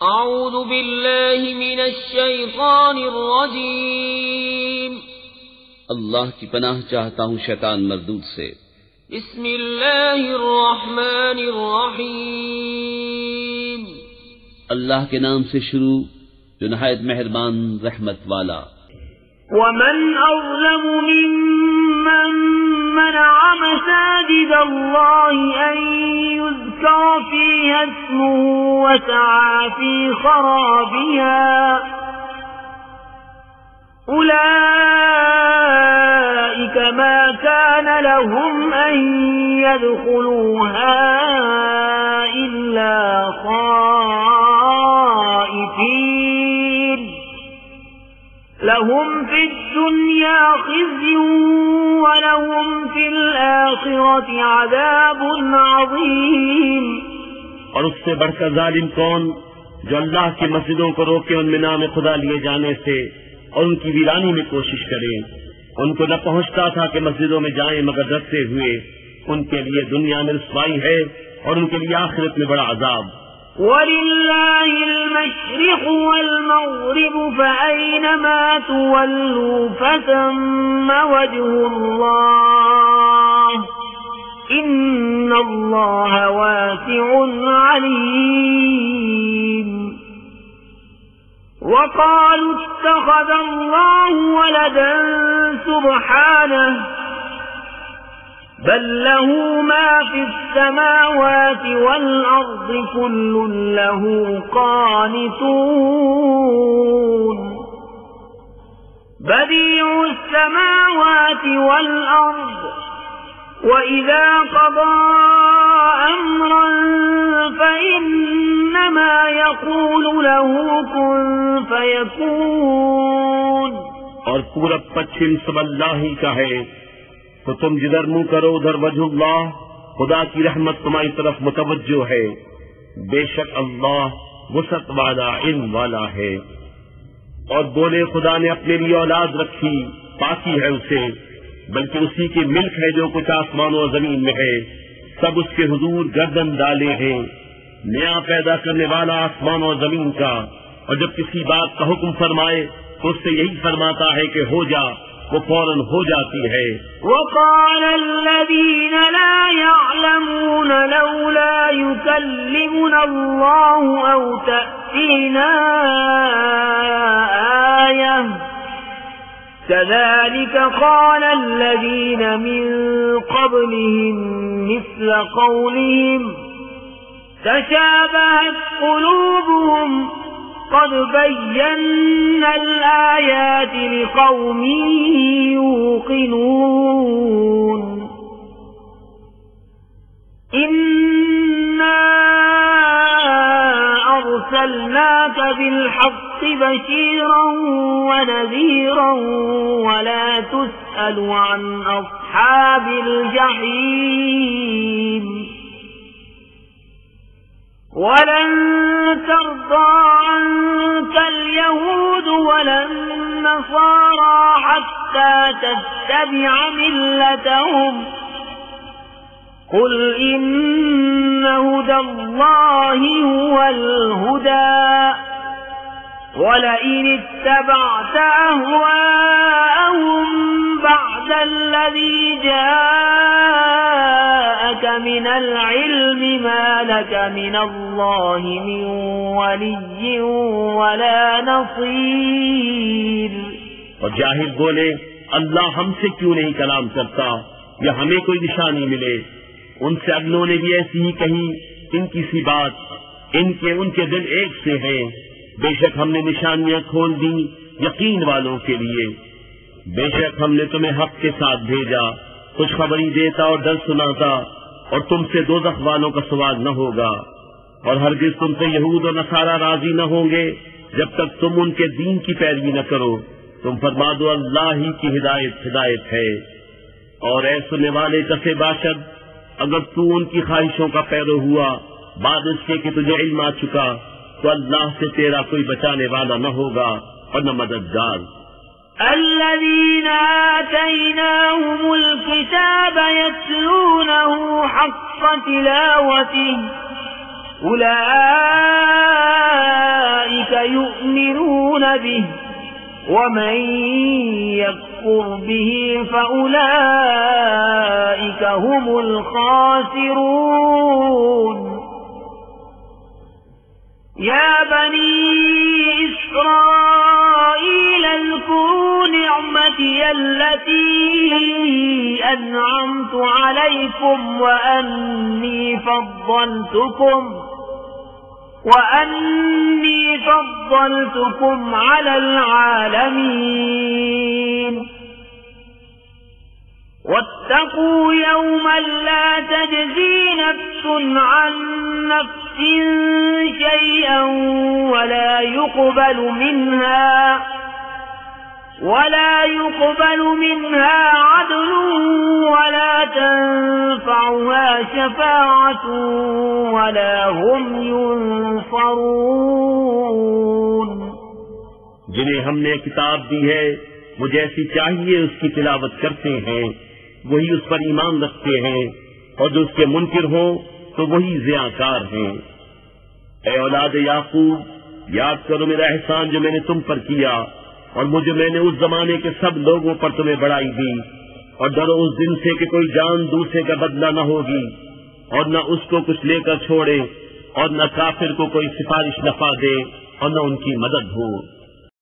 اعوذ باللہ من الشیطان الرجیم، اللہ کی پناہ چاہتا ہوں شیطان مردود سے۔ بسم اللہ الرحمن الرحیم، اللہ کے نام سے شروع جو نہایت مہربان رحمت والا۔ ومن أظلم ممن منع مساجد الله أن يذكر فيها اسمه وسعى في خرابها أولئك ما كان لهم أن يدخلوها إلا خائفين لهم في الدنيا خزي ولهم في الآخرة عذاب عظيم۔ اور اس سے بڑھ کر ظالم کون جو اللہ کی مسجدوں کو روکے ان میں نام خدا لیے جانے سے اور ان کی ویرانی میں کوشش کرے۔ ان کو نہ پہنچتا تھا کہ مسجدوں میں جائیں مگر ڈرتے ہوئے، ان کے لیے دنیا میں رسوائی ہے اور ان کے لیے آخرت میں بڑا عذاب۔ وَلِلَّهِ الْمَشْرِقُ وَالْمَغْرِبُ فَأَيْنَمَا تُوَلُّوا فَثَمَّ وَجْهُ اللَّهِ إِنَّ اللَّهَ وَاسِعٌ عَلِيمٌ۔ وَقَالُوا اتَّخَذَ اللَّهُ وَلَدًا سُبْحَانَهُ بل له ما في السماوات والأرض كل له قانتون بديع السماوات والأرض وإذا قضى أمرا فإنما يقول له كن فيكون۔ اور پورب پچھم سب اللہ ہی کا ہے، تو تم جدھر منہ کرو ادھر وجہ اللہ، خدا کی رحمت تمہاری طرف متوجہ ہے، بے شک اللہ وسعت والا علم والا ہے۔ اور بولے خدا نے اپنے لیے اولاد رکھی، پاکی ہے اسے، بلکہ اسی کی ملک ہے جو کچھ آسمانوں اور زمین میں ہے، سب اس کے حضور گردن ڈالے ہیں۔ نیا پیدا کرنے والا آسمانوں اور زمین کا، اور جب کسی بات کا حکم فرمائے تو اس سے یہی فرماتا ہے کہ ہو جا، وہ فوراً ہو جاتی ہے۔ وقال الذين لا يعلمون لولا يكلمنا الله أو تأتينا آية كذلك قال الذين من قبلهم مثل قولهم تشابهت قلوبهم قد بينا الآيات لقوم يوقنون۔ إنا أرسلناك بالحق بشيرا ونذيرا ولا تسأل عن أصحاب الجحيم۔ ولن ترضى عنك اليهود ولا النصارى حتى تتبع ملتهم قل إن هدى الله هو الهدى ولئن اتبعت أهواءهم بعد الذي جاءك من العلم ما لك من الله من ولي ولا نصير۔ اور جاہل بولے اللہ ہم سے کیوں نہیں کلام کرتا یا ہمیں کوئی نشانی ملے۔ ان سے اگلوں نے بھی ایسی ہی کہی، ان کی سی بات، ان کے دل ایک سے ہیں۔ بے شک ہم نے نشانیاں کھول دی یقین والوں کے لیے، بے شک ہم نے تمہیں حق کے ساتھ بھیجا، خوشخبری دیتا اور ڈر سناتا، اور تم سے دوزخ والوں کا سوال نہ ہوگا، اور ہرگز تم سے یہود اور نصارہ راضی نہ ہوں گے جب تک تم ان کے دین کی پیروی نہ کرو۔ تم فرما دو اللہ ہی کی ہدایت ہے۔ اور اے سننے والے کسے باشد، اگر تو ان کی خواہشوں کا پیرو ہوا بعد اس کے کہ تجھے علم آ چکا، تو اللہ سے تیرا کوئی بچانے والا نہ ہوگا اور نہ مددگار۔ الذين آتيناهم الكتاب يتلونه حق تلاوته أولئك يؤمنون به ومن يكفر به فأولئك هم الخاسرون يا بني إسرائيل اذكروا نعمتي التي أنعمت عليكم وأني فضلتكم على العالمين واتقوا يوما لا تجزي نفس عن نفس شيئا ولا يقبل منها عدل ولا تنفعها شفاعة ولا هم ينصرون جنہیں ہم نے کتاب دی ہے وہ جیسی چاہیے اس کی تلاوت کرتے ہیں وہی اس پر ایمان رکھتے ہیں اور جو اس کے منکر ہوں تو وہی ضیاءکار ہیں۔ اے اولاد یعقوب یاد کرو میرا احسان جو میں نے تم پر کیا اور مجھے میں نے اس زمانے کے سب لوگوں پر تمہیں بڑائی دی، اور ڈرو اس دن سے کہ کوئی جان دوسرے کا بدلہ نہ ہوگی اور نہ اس کو کچھ لے کر چھوڑے اور نہ کافر کو کوئی سفارش نفع دے اور نہ ان کی مدد ہو۔